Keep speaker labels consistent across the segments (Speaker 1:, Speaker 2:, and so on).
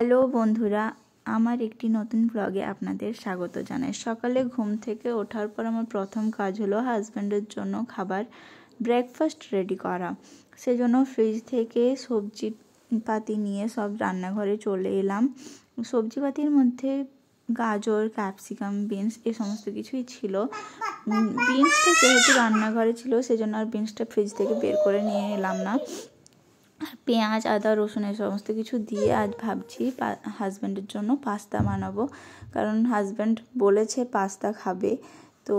Speaker 1: Hello বন্ধুরা, আমার একটি নতুন ব্লগে আপনাদের স্বাগত জানাই। সকালে ঘুম থেকে ওঠার পর আমার প্রথম কাজ হলো হাজব্যান্ডের জন্য খাবার ব্রেকফাস্ট রেডি করা। সেজন্য ফ্রিজ থেকে সবজি পাতি নিয়ে সব রান্নাঘরে চলে এলাম। সবজিপাতির মধ্যে গাজর, ক্যাপসিকাম, বিনস এ সমস্ত কিছুই ছিল। বিনসটা যেহেতু রান্নাঘরে ছিল সেজন্য আর বিনসটা ফ্রিজ থেকে বের করে নিয়ে এলাম না। পেঁয়াজ, আদা, রসুন এই সমস্ত কিছু দিয়ে আজ ভাবছি হাজব্যান্ডের জন্য পাস্তা বানাবো, কারণ হাজব্যান্ড বলেছে পাস্তা খাবে। তো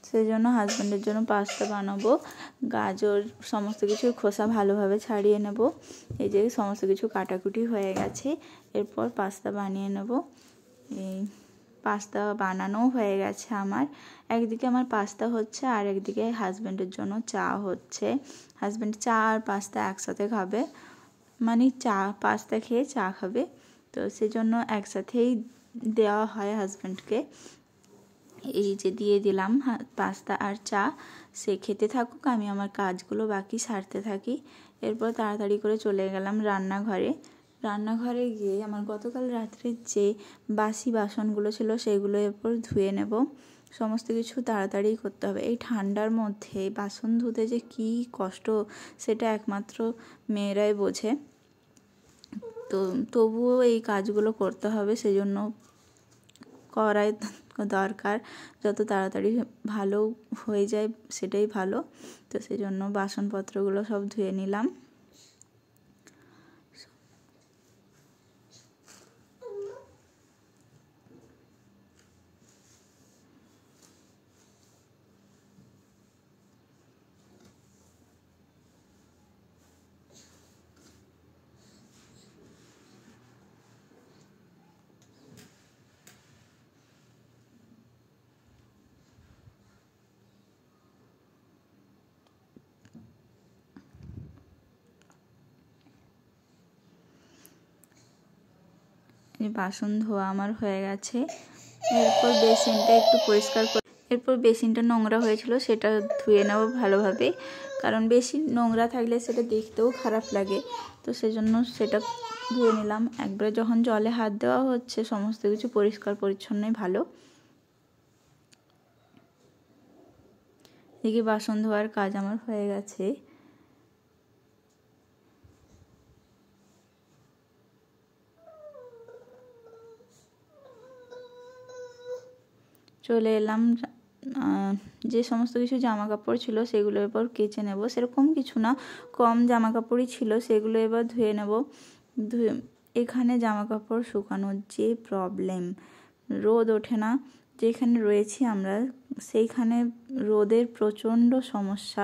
Speaker 1: সেই জন্য হাজব্যান্ডের জন্য পাস্তা বানাবো। গাজর সমস্ত কিছুর খোসা ভালোভাবে ছাড়িয়ে নেব। এই যে সমস্ত কিছু কাটাকুটি হয়ে গেছে, এরপর পাস্তা বানিয়ে নেব। এই পাস্তা বানানো হয়ে গেছে আমার। একদিকে আমার পাস্তা হচ্ছে আর একদিকে হাজব্যান্ডের জন্য চা হচ্ছে। হাজব্যান্ড চা আর পাস্তা একসাথে খাবে, মানে চা পাস্তা খেয়ে চা খাবে, তো সেজন্য একসাথেই দেওয়া হয় হাজব্যান্ডকে। এই যে দিয়ে দিলাম পাস্তা আর চা, সে খেতে থাকুক, আমি আমার কাজগুলো বাকি সারতে থাকি। এরপর তাড়াতাড়ি করে চলে গেলাম রান্নাঘরে গিয়ে আমার গতকাল রাত্রির যে বাসি বাসনগুলো ছিল সেগুলো এরপর ধুয়ে নেব। সমস্ত কিছু তাড়াতাড়ি করতে হবে। এই ঠান্ডার মধ্যে বাসন ধুতে যে কী কষ্ট সেটা একমাত্র মেয়েরাই বোঝে। তো তবুও এই কাজগুলো করতে হবে, সেজন্য করাই দরকার। যত তাড়াতাড়ি ভালো হয়ে যায় সেটাই ভালো। তো সেজন্য বাসনপত্রগুলো সব ধুয়ে নিলাম। বাসন ধোয়া আমার হয়ে গেছে। এরপর বেসিনটা একটু পরিষ্কার করে, এরপর বেসিনটা নোংরা হয়েছিল সেটা ধুয়ে নেব ভালোভাবে, কারণ বেশি নোংরা থাকলে সেটা দেখতেও খারাপ লাগে। তো সেজন্য সেটা ধুয়ে নিলাম। একবারে যখন জলে হাত দেওয়া হচ্ছে সমস্ত কিছু পরিষ্কার পরিচ্ছন্নই ভালো। এদিকে বাসন ধোয়ার কাজ আমার হয়ে গেছে। চলে এলাম, যে সমস্ত কিছু জামা কাপড় ছিল সেগুলো এবার কেচে নেব। সেরকম কিছু না, কম জামা কাপড়ই ছিল, সেগুলো এবার ধুয়ে নেব। এখানে জামা কাপড় শুকানোর যে প্রবলেম, রোদ ওঠে না। যেখানে রয়েছি আমরা সেইখানে রোদের প্রচণ্ড সমস্যা।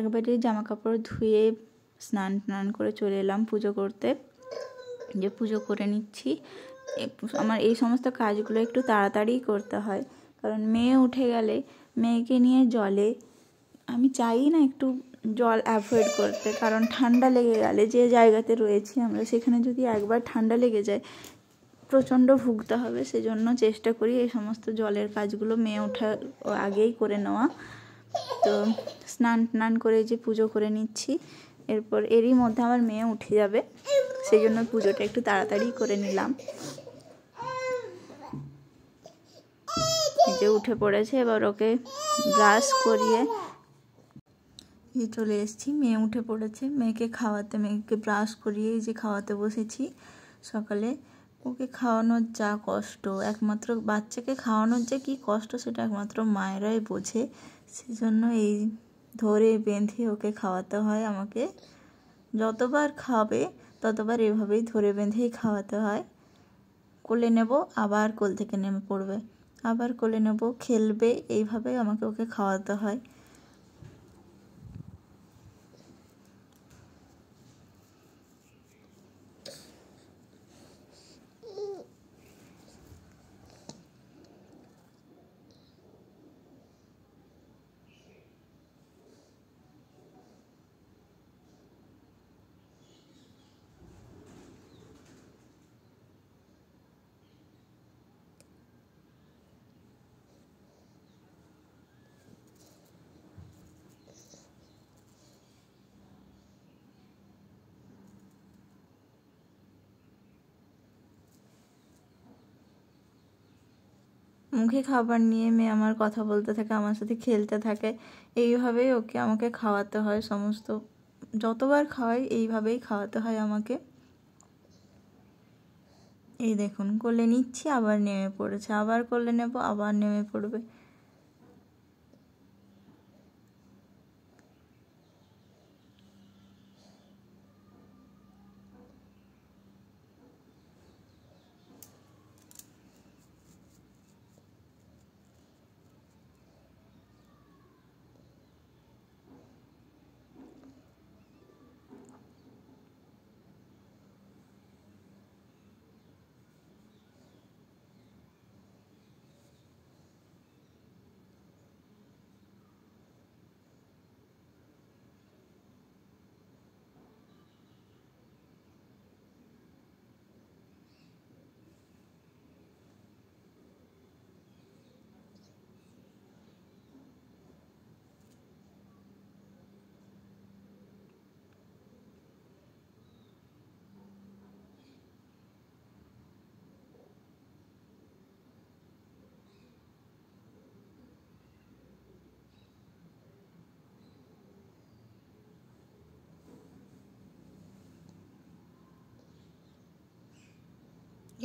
Speaker 1: একবারে জামা কাপড় ধুয়ে স্নান করে চলে এলাম পুজো করতে। যে পুজো করে নিচ্ছি। আমার এই সমস্ত কাজগুলো একটু তাড়াতাড়ি করতে হয়, কারণ মেয়ে উঠে গেলে মেয়েকে নিয়ে জলে আমি চাই না একটু জল অ্যাভয়েড করতে, কারণ ঠান্ডা লেগে গেলে যে জায়গাতে রয়েছি আমরা সেখানে যদি একবার ঠান্ডা লেগে যায় প্রচণ্ড ভুগতে হবে। সেজন্য চেষ্টা করি এই সমস্ত জলের কাজগুলো মেয়ে ওঠার আগেই করে নেওয়া। তো স্নান করে যে পুজো করে নিচ্ছি, এরপর এরই মধ্যে আমার মেয়ে উঠে যাবে, সেই জন্য পুজোটা একটু তাড়াতাড়ি করে নিলাম। যে উঠে পড়েছে, এবার ওকে ব্রাশ করিয়ে চলে এসেছি। মেয়ে উঠে পড়েছে, মেয়েকে ব্রাশ করিয়ে যে খাওয়াতে বসেছি। সকালে ওকে খাওয়ানোর যা কষ্ট, একমাত্র বাচ্চাকে খাওয়ানোর যে কী কষ্ট সেটা একমাত্র মায়েরাই বোঝে। সেজন্য এই ধরে বেঁধে ওকে খাওয়াতে হয় আমাকে। যতবার খাবে ততবার এভাবেই ধরে বেঁধেই খাওয়াতে হয়। কোলে নেব, আবার কোল থেকে নেমে পড়বে, আবার কোলে নেব, খেলবে, এইভাবে আমাকে ওকে খাওয়াতে হয়। মুখে খাবার নিয়ে মেয়ে আমার কথা বলতে থাকে, আমার সাথে খেলতে থাকে। এইভাবেই ওকে আমাকে খাওয়াতে হয়, সমস্ত যতবার খাওয়াই এইভাবেই খাওয়াতে হয় আমাকে। এই দেখুন, কোলে নিচ্ছি আবার নেমে পড়েছে, আবার কোলে নেব আবার নেমে পড়বে।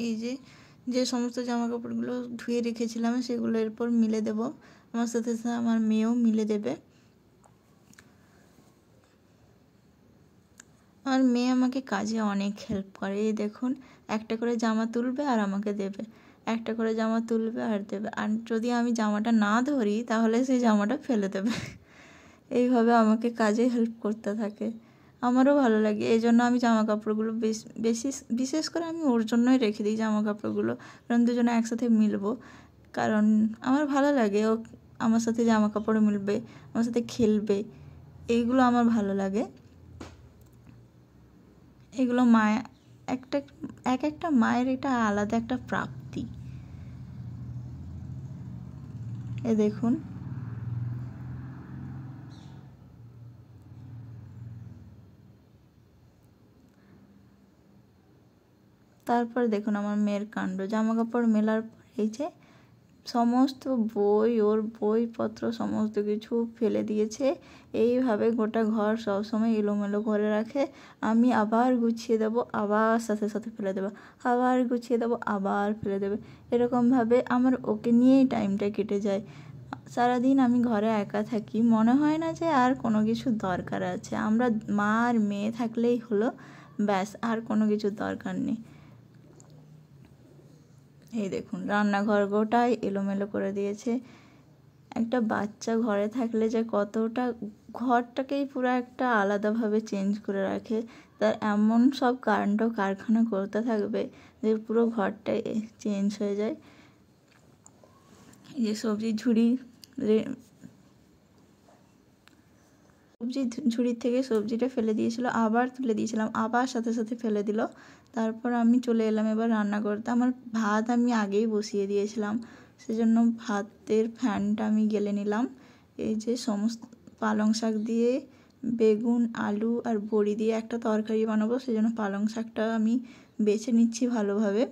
Speaker 1: এই যে যে সমস্ত জামা কাপড়গুলো ধুয়ে রেখেছিলাম সেগুলো এরপর মিলে দেব, আমার সাথে সাথে আমার মেয়েও মিলে দেবে। আমার মেয়ে আমাকে কাজে অনেক হেল্প করে। এই দেখুন, একটা করে জামা তুলবে আর আমাকে দেবে, একটা করে জামা তুলবে আর দেবে, আর যদি আমি জামাটা না ধরি তাহলে সেই জামাটা ফেলে দেবে। এইভাবে আমাকে কাজে হেল্প করতে থাকে, আমারও ভালো লাগে। এই জন্য আমি জামা কাপড়গুলো বেশি বিশেষ করে আমি ওর জন্যই রেখে দিই জামা কাপড়গুলো, কারণ দুজনে একসাথে মিলবো। কারণ আমার ভালো লাগে ও আমার সাথে জামা কাপড় মিলবে, আমার সাথে খেলবে, এইগুলো আমার ভালো লাগে। এগুলো মায়া একটা এক একটা মায়ের এটা আলাদা একটা প্রাপ্তি। এ দেখুন, তারপর দেখুন আমার মেয়ের কাণ্ড, জামা কাপড় মেলার পর এই যে সমস্ত বই, ওর বইপত্র সমস্ত কিছু ফেলে দিয়েছে। এইভাবে গোটা ঘর সবসময় এলোমেলো করে রাখে। আমি আবার গুছিয়ে দেবো, আবার সাথে সাথে ফেলে দেবো, আবার গুছিয়ে দেবো, আবার ফেলে দেবে। এরকমভাবে আমার ওকে নিয়েই টাইমটা কেটে যায়। সারাদিন আমি ঘরে একা থাকি, মনে হয় না যে আর কোনো কিছু দরকার আছে। আমরা মা আর মেয়ে থাকলেই হলো, ব্যাস, আর কোনো কিছুর দরকার নেই। এই দেখুন, রান্নাঘর গোটাই এলোমেলো করে দিয়েছে। একটা বাচ্চা ঘরে থাকলে যে কতটা ঘরটাকেই পুরো একটা আলাদাভাবে চেঞ্জ করে রাখে, তার এমন সব কাণ্ড কারখানা করতে থাকবে যে পুরো ঘরটাই চেঞ্জ হয়ে যায়। এই যে সবজির ঝুড়ি, ঝুড়ির থেকে সবজিটা ফেলে দিয়েছিল, আবার তুলে দিয়েছিলাম, আবার সাথে সাথে ফেলে দিল। তারপর আমি চলে এলাম এবার রান্না করতে। আমার ভাত আমি আগেই বসিয়ে দিয়েছিলাম, সেজন্য ভাতের ফ্যানটা আমি গেলে নিলাম। এই যে সমস্ত পালং শাক দিয়ে বেগুন, আলু আর বড়ি দিয়ে একটা তরকারি বানাবো, সেজন্য পালং শাকটা আমি বেছে নিচ্ছি ভালোভাবে।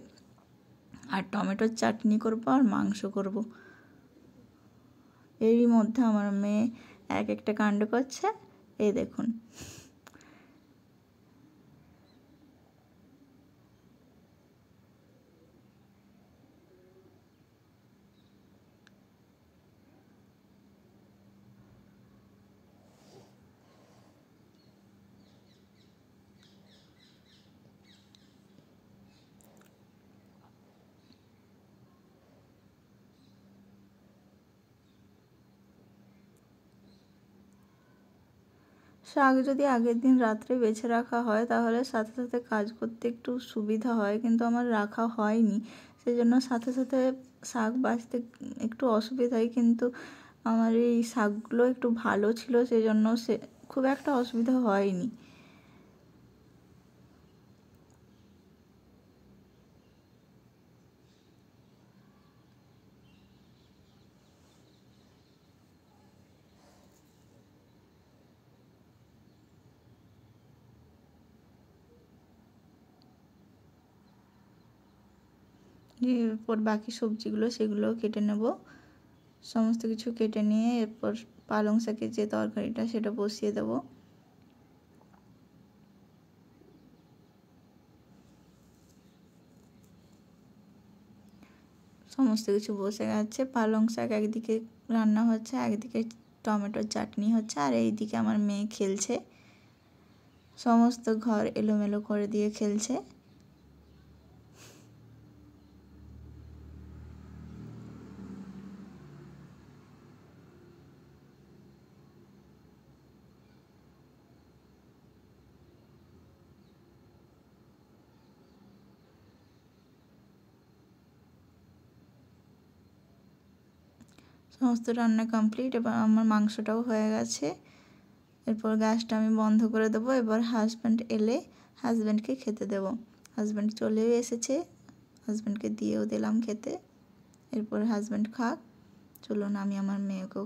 Speaker 1: আর টমেটোর চাটনি করবো আর মাংস করব। এরই মধ্যে আমার মেয়ে এক একটা কাণ্ড করছে, এই দেখুন। শাক যদি আগের দিন রাত্রে বেছে রাখা হয় তাহলে সাথে সাথে কাজ করতে একটু সুবিধা হয়, কিন্তু আমার রাখা হয়নি, সেজন্য সাথে সাথে শাক বাছতে একটু অসুবিধা হয়। কিন্তু আমার এই শাকগুলো একটু ভালো ছিল, সেজন্য খুব একটা অসুবিধা হয়নি। এরপর বাকি সবজিগুলো সেগুলো কেটে নেব। সমস্ত কিছু কেটে নিয়ে এরপর পালং শাকের যে তরকারিটা সেটা বসিয়ে দেব। সমস্ত কিছু বসে গেছে। পালং শাক একদিকে রান্না হচ্ছে, একদিকে টমেটোর চাটনি হচ্ছে, আর এইদিকে আমার মেয়ে খেলছে, সমস্ত ঘর এলোমেলো করে দিয়ে খেলছে। সমস্ত রান্না কমপ্লিট। এবার আমার মাংসটাও হয়ে গেছে। এরপর গ্যাসটা আমি বন্ধ করে দেবো। এবার হাজব্যান্ড এলে হাজব্যান্ডকে খেতে দেব। হাজব্যান্ড চলেও এসেছে, হাজব্যান্ডকে দিয়েও দিলাম খেতে। এরপর হাজব্যান্ড খাক। চলুন আমি আমার মেয়েকেও